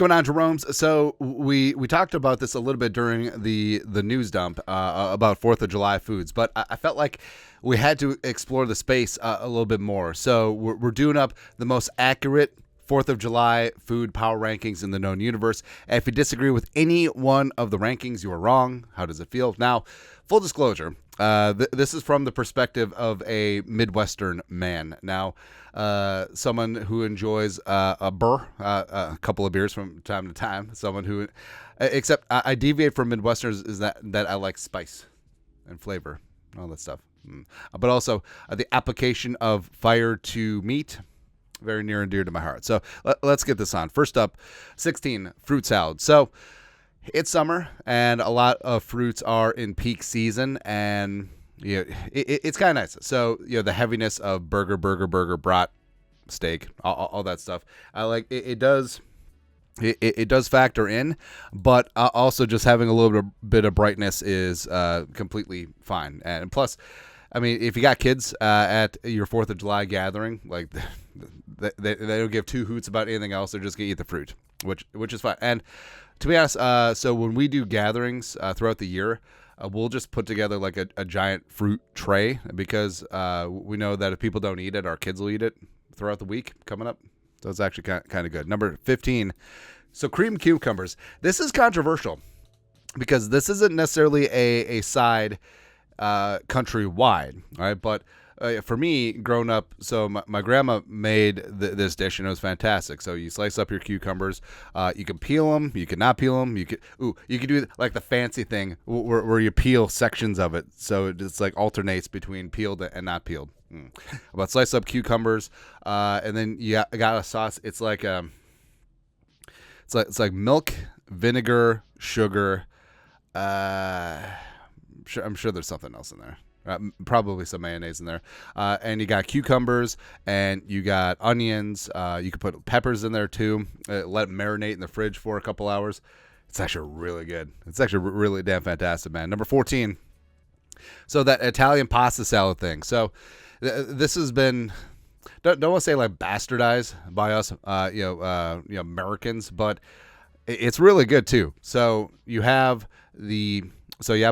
going on, Jerome's? So we talked about this a little bit during the news dump about 4th of July foods, but I felt like we had to explore the space a little bit more. So we're doing up the most accurate 4th of July food power rankings in the known universe. And if you disagree with any one of the rankings, you are wrong. How does it feel? Now, full disclosure, this is from the perspective of a Midwestern man. Now, someone who enjoys a couple of beers from time to time. Someone who, except I deviate from Midwesterners is that I like spice and flavor, all that stuff. But also the application of fire to meat, very near and dear to my heart. So let's get this on. First up, 16, fruit salad. So it's summer, and a lot of fruits are in peak season, and it's kind of nice. So the heaviness of burger, brat, steak, all that stuff. I like it. It does factor in, but also just having a little bit of brightness is completely fine. And plus, I mean, if you got kids at your 4th of July gathering, like they don't give two hoots about anything else. They're just gonna eat the fruit, which is fine. And to be honest, so when we do gatherings throughout the year, we'll just put together like a giant fruit tray because we know that if people don't eat it, our kids will eat it throughout the week coming up. So it's actually kind of good. Number 15. So cream cucumbers. This is controversial because this isn't necessarily a side countrywide, all right? But for me, growing up, so my grandma made this dish, and it was fantastic. So you slice up your cucumbers. You can peel them. You can not peel them. You can do like the fancy thing where you peel sections of it, so it's like alternates between peeled and not peeled. But slice up cucumbers, and then you got a sauce. It's like it's like milk, vinegar, sugar. I'm sure there's something else in there. Probably some mayonnaise in there. And you got cucumbers and you got onions. You can put peppers in there too. Let them marinate in the fridge for a couple hours. It's actually really good. It's actually really damn fantastic, man. Number 14. So that Italian pasta salad thing. So this has been, don't want to say like bastardized by us, Americans, but it's really good too. So you have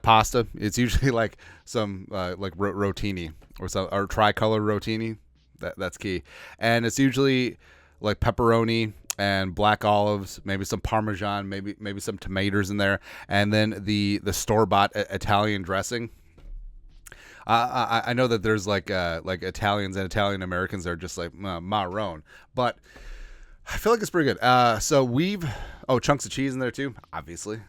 pasta. It's usually like some like rotini or tricolor rotini. That's key. And it's usually like pepperoni and black olives, maybe some Parmesan, maybe some tomatoes in there, and then the store-bought Italian dressing. I know that there's like Italians and Italian Americans that are just like marron, but I feel like it's pretty good. So chunks of cheese in there too, obviously.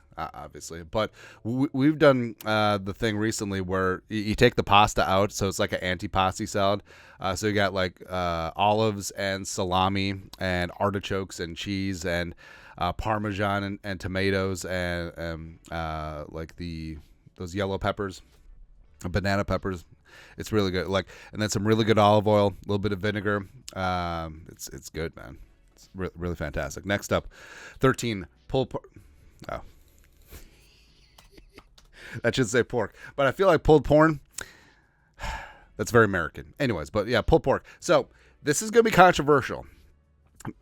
But we've done the thing recently where you take the pasta out, so it's like an antipasti salad. So you got like olives and salami and artichokes and cheese and Parmesan and tomatoes and like those yellow peppers, banana peppers. It's really good. Like, and then some really good olive oil, a little bit of vinegar. It's good, man. It's really fantastic. Next up, 13 pulled pork. Oh. That should say pork, but I feel like pulled pork, that's very American. Anyways, but yeah, pulled pork. So this is going to be controversial.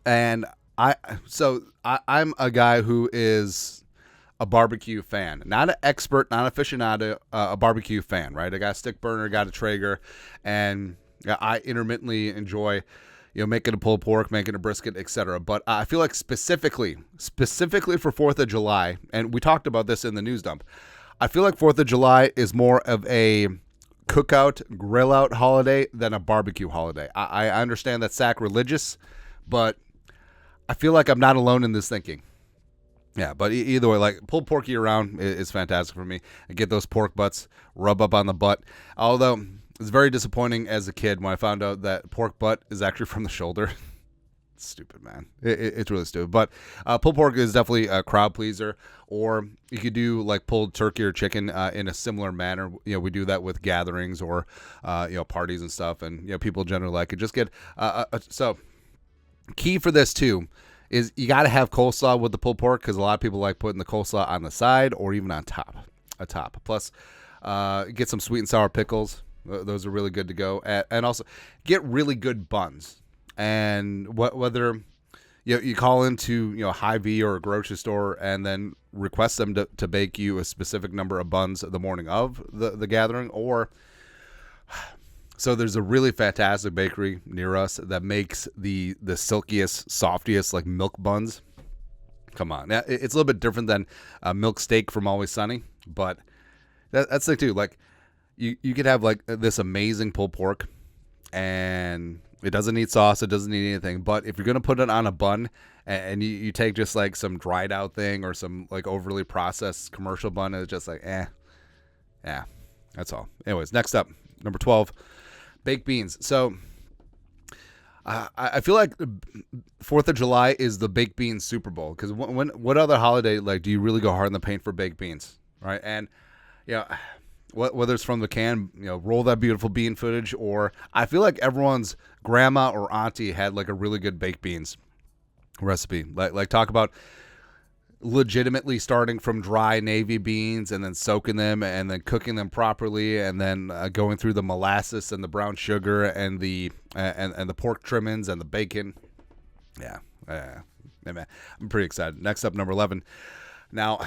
And I'm a guy who is a barbecue fan, not an expert, not aficionado, a barbecue fan, right? I got a stick burner, got a Traeger, and I intermittently enjoy, making a pulled pork, making a brisket, etc. But I feel like specifically for 4th of July, and we talked about this in the news dump, I feel like 4th of July is more of a cookout, grill out holiday than a barbecue holiday. I understand that's sacrilegious, but I feel like I'm not alone in this thinking. Yeah, but either way, like pulled pork year round is fantastic for me. I get those pork butts, rub up on the butt. Although it's very disappointing as a kid when I found out that pork butt is actually from the shoulder. Stupid, man. It's really stupid. But pulled pork is definitely a crowd pleaser. Or you could do like pulled turkey or chicken in a similar manner. We do that with gatherings or parties and stuff, and people generally like it. Just get so key for this too is you got to have coleslaw with the pulled pork because a lot of people like putting the coleslaw on the side or even on top. Plus, get some sweet and sour pickles. Those are really good to go. And also get really good buns. And whether you call into Hy-Vee or a grocery store and then request them to bake you a specific number of buns the morning of the gathering. Or so there's a really fantastic bakery near us that makes the silkiest, softiest like milk buns. Come on, now, it's a little bit different than milk steak from Always Sunny, but that's the thing too. Like you could have like this amazing pulled pork, and it doesn't need sauce, it doesn't need anything. But if you're gonna put it on a bun, and you take just like some dried out thing or some like overly processed commercial bun, it's just like yeah, that's all. Anyways, next up, number 12, baked beans. So I feel like 4th of July is the baked beans Super Bowl, because what other holiday like do you really go hard in the paint for baked beans, right? And whether it's from the can, roll that beautiful bean footage, or I feel like everyone's grandma or auntie had like a really good baked beans recipe. Like talk about legitimately starting from dry navy beans and then soaking them and then cooking them properly and then going through the molasses and the brown sugar and the pork trimmings and the bacon. Yeah, man, I'm pretty excited. Next up, number 11. Now,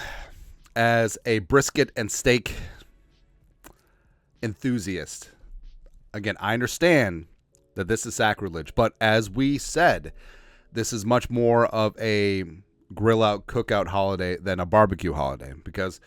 as a brisket and steak enthusiast, again, I understand that this is sacrilege, but as we said, this is much more of a grill out, cookout holiday than a barbecue holiday, because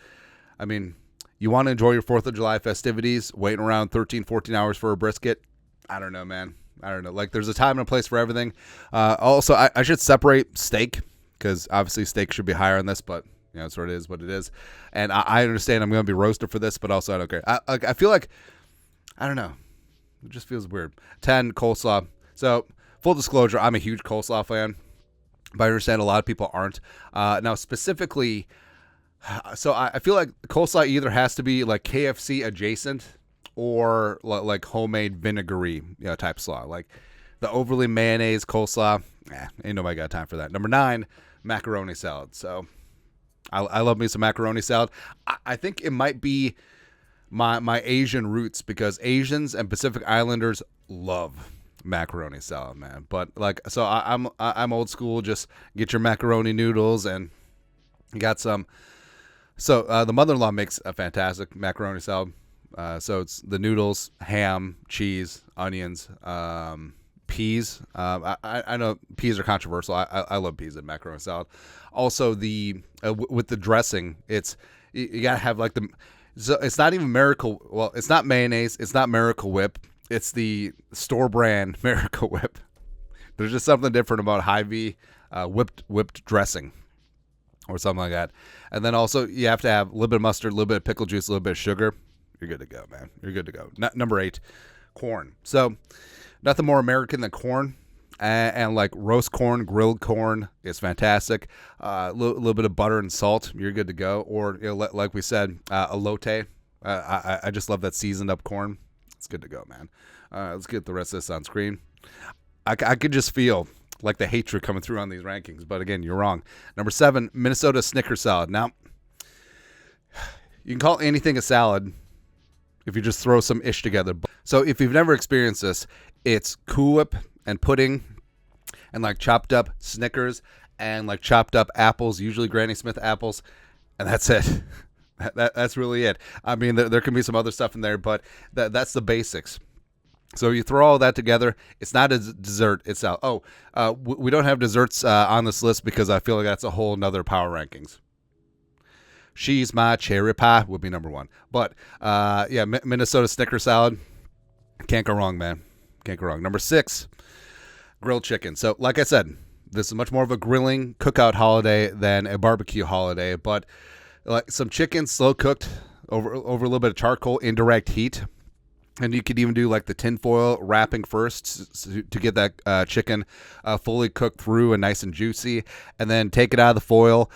I mean, you want to enjoy your 4th of July festivities waiting around 13, 14 hours for a brisket. I don't know, man. I don't know. Like, there's a time and a place for everything. Also, I should separate steak, because obviously steak should be higher on this, but it sort of is what it is. And I understand I'm going to be roasted for this, but also I don't care. I feel like, I don't know. It just feels weird. 10, coleslaw. So, full disclosure, I'm a huge coleslaw fan, but I understand a lot of people aren't. Now, specifically, so I feel like coleslaw either has to be like KFC adjacent or like homemade vinegary type slaw. Like the overly mayonnaise coleslaw, ain't nobody got time for that. Number 9, macaroni salad. So I love me some macaroni salad. I think it might be my Asian roots, because Asians and Pacific Islanders love macaroni salad, man. But like, so I'm old school. Just get your macaroni noodles and you got some. So the mother-in-law makes a fantastic macaroni salad. So it's the noodles, ham, cheese, onions, peas. I know peas are controversial. I love peas in macaroni salad. Also, with the dressing, you gotta have like so it's not even Miracle. Well, it's not mayonnaise. It's not Miracle Whip. It's the store brand Miracle Whip. There's just something different about Hy-Vee whipped dressing or something like that. And then also you have to have a little bit of mustard, a little bit of pickle juice, a little bit of sugar. You're good to go, man. You're good to go. Number 8, corn. So nothing more American than corn. And like roast corn, grilled corn is fantastic. A little bit of butter and salt, you're good to go. Or like we said, elote. I just love that seasoned up corn. It's good to go, man. Let's get the rest of this on screen. I could just feel like the hatred coming through on these rankings, but again, you're wrong. Number 7, Minnesota Snicker salad. Now, you can call anything a salad if you just throw some ish together. So if you've never experienced this, it's Cool Whip and pudding and like chopped up Snickers and like chopped up apples, usually Granny Smith apples, and that's it. That's really it. I mean, there can be some other stuff in there, but that's the basics. So you throw all that together. It's not a dessert. It's out. We don't have desserts on this list because I feel like that's a whole nother power rankings. She's my cherry pie would be number 1. But Minnesota Snicker salad. Can't go wrong, man. Can't go wrong. Number 6, grilled chicken. So like I said, this is much more of a grilling cookout holiday than a barbecue holiday. But like some chicken slow cooked over a little bit of charcoal, indirect heat. And you could even do like the tinfoil wrapping first to get that chicken fully cooked through and nice and juicy. And then take it out of the foil,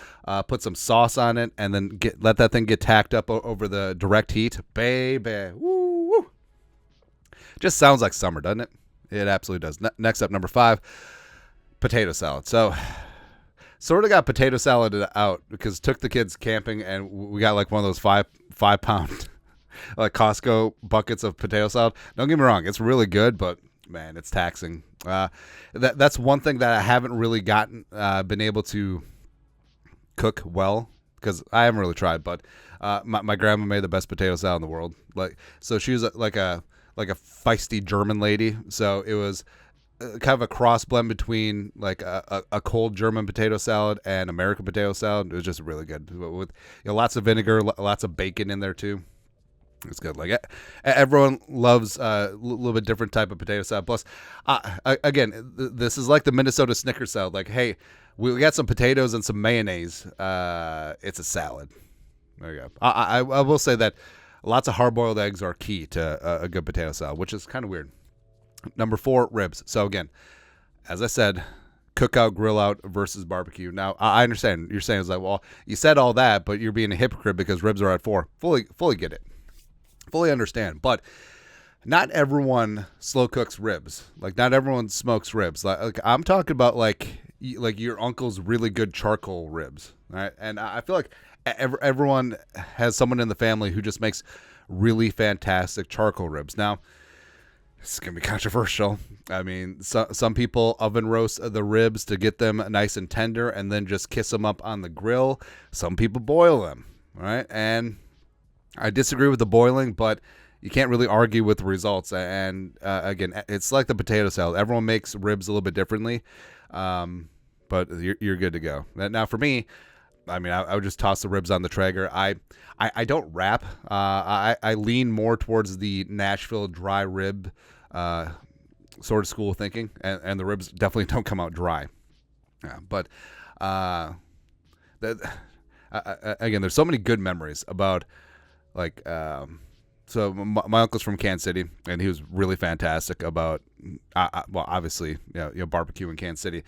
put some sauce on it, and then let that thing get tacked up over the direct heat. Baby. Woo, woo. Just sounds like summer, doesn't it? It absolutely does. Next up, number 5, potato salad. So sort of got potato salad out because took the kids camping and we got like one of those 5-pound like Costco buckets of potato salad. Don't get me wrong, it's really good, but man, it's taxing. That's one thing that I haven't really been able to cook well, because I haven't really tried. But my grandma made the best potato salad in the world. So she was like a feisty German lady. So it was kind of a cross blend between like a cold German potato salad and American potato salad. It was just really good with lots of vinegar, lots of bacon in there too. It's good. Like everyone loves a little bit different type of potato salad. Plus, again, this is like the Minnesota Snickers salad. Like, hey, we got some potatoes and some mayonnaise. It's a salad. There you go. I will say that lots of hard-boiled eggs are key to a good potato salad, which is kind of weird. Number 4, ribs. So again, as I said, cookout, grill out versus barbecue. Now, I understand you're saying, it's like, well, you said all that, but you're being a hypocrite because ribs are at 4. Fully get it. Fully understand. But not everyone slow cooks ribs. Like, not everyone smokes ribs. Like I'm talking about like your uncle's really good charcoal ribs, right? And I feel like everyone has someone in the family who just makes really fantastic charcoal ribs. Now, this is going to be controversial. I mean, some people oven roast the ribs to get them nice and tender and then just kiss them up on the grill. Some people boil them, right? And I disagree with the boiling, but you can't really argue with the results. And again, it's like the potato salad. Everyone makes ribs a little bit differently, but you're good to go. Now, for me, I mean, I would just toss the ribs on the Traeger. I don't wrap. I lean more towards the Nashville dry rib sort of school of thinking, and the ribs definitely don't come out dry. Yeah, but again, there's so many good memories about like. So my uncle's from Kansas City, and he was really fantastic about, well, obviously, barbecue in Kansas City,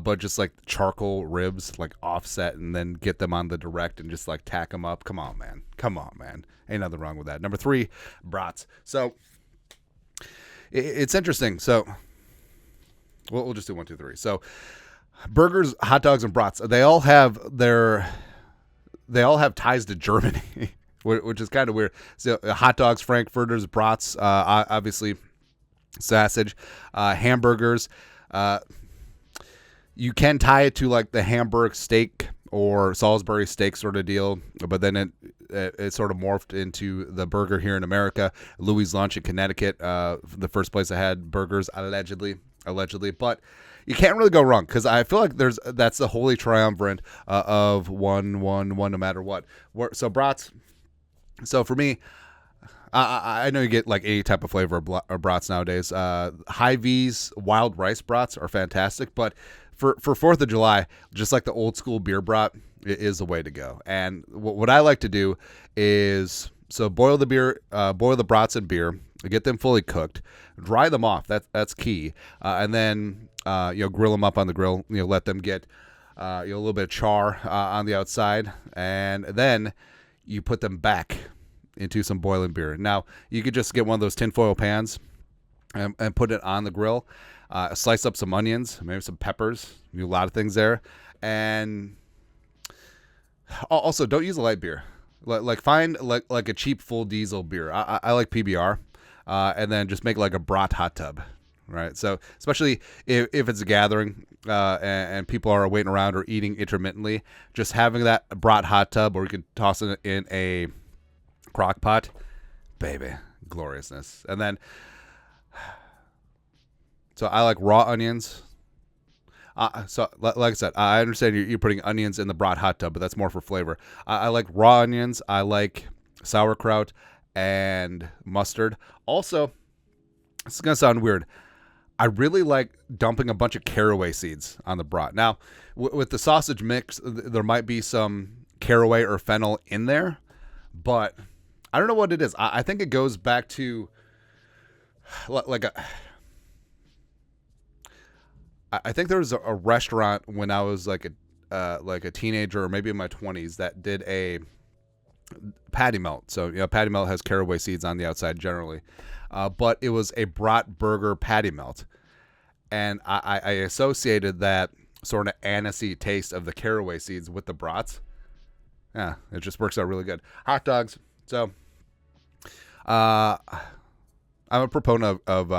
but just like charcoal ribs, like offset, and then get them on the direct and just like tack them up. Come on, man. Ain't nothing wrong with that. Number 3, brats. So it's interesting. So we'll just do 1, 2, 3. So burgers, hot dogs, and brats. They all have ties to Germany. Which is kind of weird. So hot dogs, frankfurters, brats, obviously sausage, hamburgers. You can tie it to like the Hamburg steak or Salisbury steak sort of deal, but then it sort of morphed into the burger here in America. Louis' Lunch in Connecticut, the first place I had burgers, allegedly. But you can't really go wrong, because I feel like that's the holy triumvirate of one no matter what. So brats. So for me, I know you get like any type of flavor of brats nowadays. Hy-Vee's wild rice brats are fantastic, but for 4th of July, just like the old school beer brat is the way to go. And what I like to do is boil the brats in beer, get them fully cooked, dry them off. That's key, and then grill them up on the grill. Let them get a little bit of char on the outside, and then you put them back into some boiling beer. Now, you could just get one of those tinfoil pans and put it on the grill, slice up some onions, maybe some peppers, a lot of things there. And also, don't use a light beer. Like find like a cheap full diesel beer. I like PBR, and then just make like a brat hot tub, right? So especially if it's a gathering and people are waiting around or eating intermittently, just having that brat hot tub, or you can toss it in a crock pot, baby, gloriousness. And then, so I like raw onions. So like I said, I understand you're putting onions in the brat hot tub, but that's more for flavor. I like raw onions. I like sauerkraut and mustard. Also, this is going to sound weird, I really like dumping a bunch of caraway seeds on the brat. Now, with the sausage mix, there might be some caraway or fennel in there, but I don't know what it is. I think it goes back to I think there was a restaurant when I was like a teenager or maybe in my 20s that did a patty melt. So, patty melt has caraway seeds on the outside generally. But it was a brat burger patty melt. And I associated that sort of anisey taste of the caraway seeds with the brats. Yeah, it just works out really good. Hot dogs. So, I'm a proponent of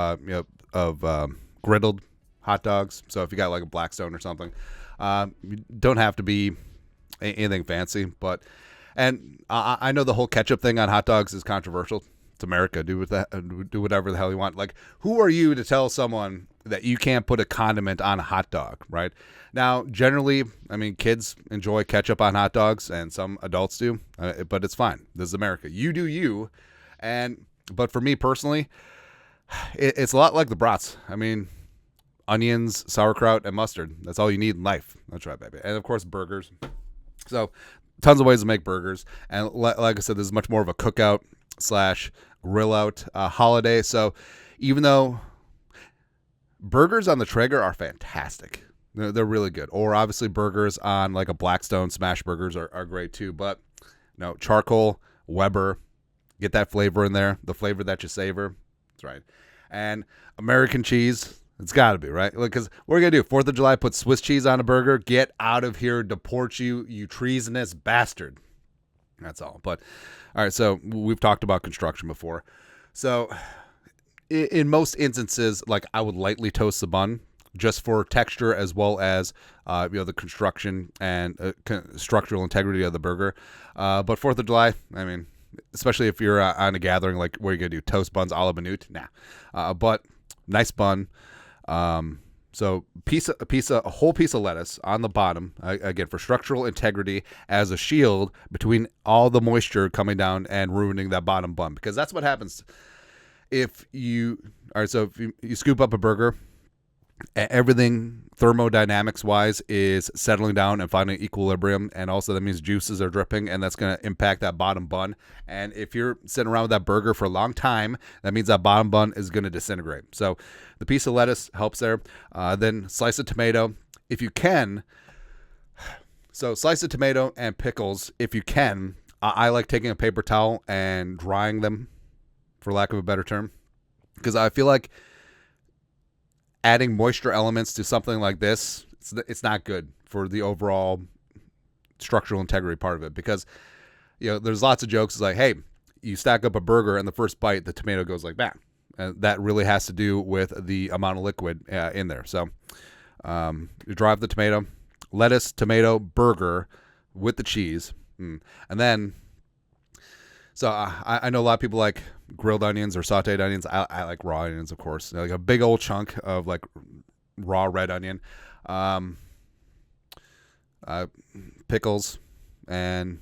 griddled hot dogs. So if you got like a Blackstone or something, you don't have to be anything fancy. But and I know the whole ketchup thing on hot dogs is controversial. It's America. Do whatever the hell you want. Like, who are you to tell someone that you can't put a condiment on a hot dog, right? Now, generally, I mean, kids enjoy ketchup on hot dogs, and some adults do, but it's fine. This is America. You do you. But for me personally, it's a lot like the brats. I mean, onions, sauerkraut, and mustard. That's all you need in life. That's right, baby. And, of course, burgers. So, tons of ways to make burgers. And like I said, this is much more of a cookout / grill out holiday. So, even though burgers on the Traeger are fantastic, they're really good. Or, obviously, burgers on like a Blackstone smash burgers are great too. But, charcoal, Weber, get that flavor in there, the flavor that you savor. That's right. And American cheese, it's got to be, right? Because what are you going to do? 4th of July, put Swiss cheese on a burger? Get out of here, deport you, you treasonous bastard. That's all. But, all right, so we've talked about construction before. So, in most instances, like, I would lightly toast the bun just for texture as well as, the construction and structural integrity of the burger. But 4th of July, I mean, especially if you're on a gathering, like, what are you going to do? Toast buns a la minute? Nah. But nice bun. So a whole piece of lettuce on the bottom, again, for structural integrity as a shield between all the moisture coming down and ruining that bottom bun. Because that's what happens if you scoop up a burger, everything thermodynamics wise is settling down and finding equilibrium, and also that means juices are dripping, and that's going to impact that bottom bun. And if you're sitting around with that burger for a long time, that means that bottom bun is going to disintegrate. So the piece of lettuce helps there. Then slice of tomato if you can. So slice of tomato and pickles if you can. I like taking a paper towel and drying them, for lack of a better term, because I feel like adding moisture elements to something like this, it's not good for the overall structural integrity part of it. Because, there's lots of jokes. It's like, hey, you stack up a burger and the first bite, the tomato goes like that. And that really has to do with the amount of liquid in there. So you dry up the tomato, lettuce, tomato, burger with the cheese. And then, so I know a lot of people like grilled onions or sauteed onions. I like raw onions, of course. Like a big old chunk of like raw red onion, pickles, and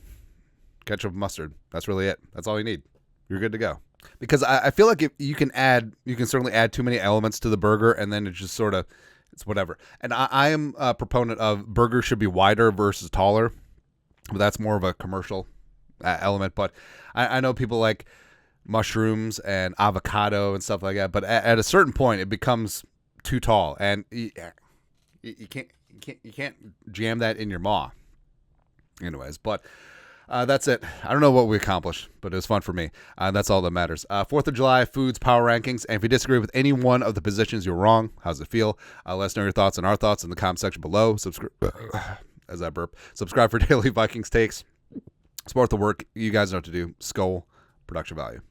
ketchup and mustard. That's really it. That's all you need. You're good to go. Because I feel like if you can certainly add too many elements to the burger, and then it's just it's whatever. And I am a proponent of burgers should be wider versus taller, but that's more of a commercial element. But I know people like mushrooms and avocado and stuff like that, but at a certain point it becomes too tall, and you can't jam that in your maw. Anyways, but that's it. I don't know what we accomplished, but it was fun for me. That's all that matters. 4th of July foods power rankings, and if you disagree with any one of the positions, you're wrong. How's it feel? Let us know your thoughts and our thoughts in the comment section below. As I burp, subscribe for daily Vikings takes. Support the work. You guys know what to do. Skol, production value.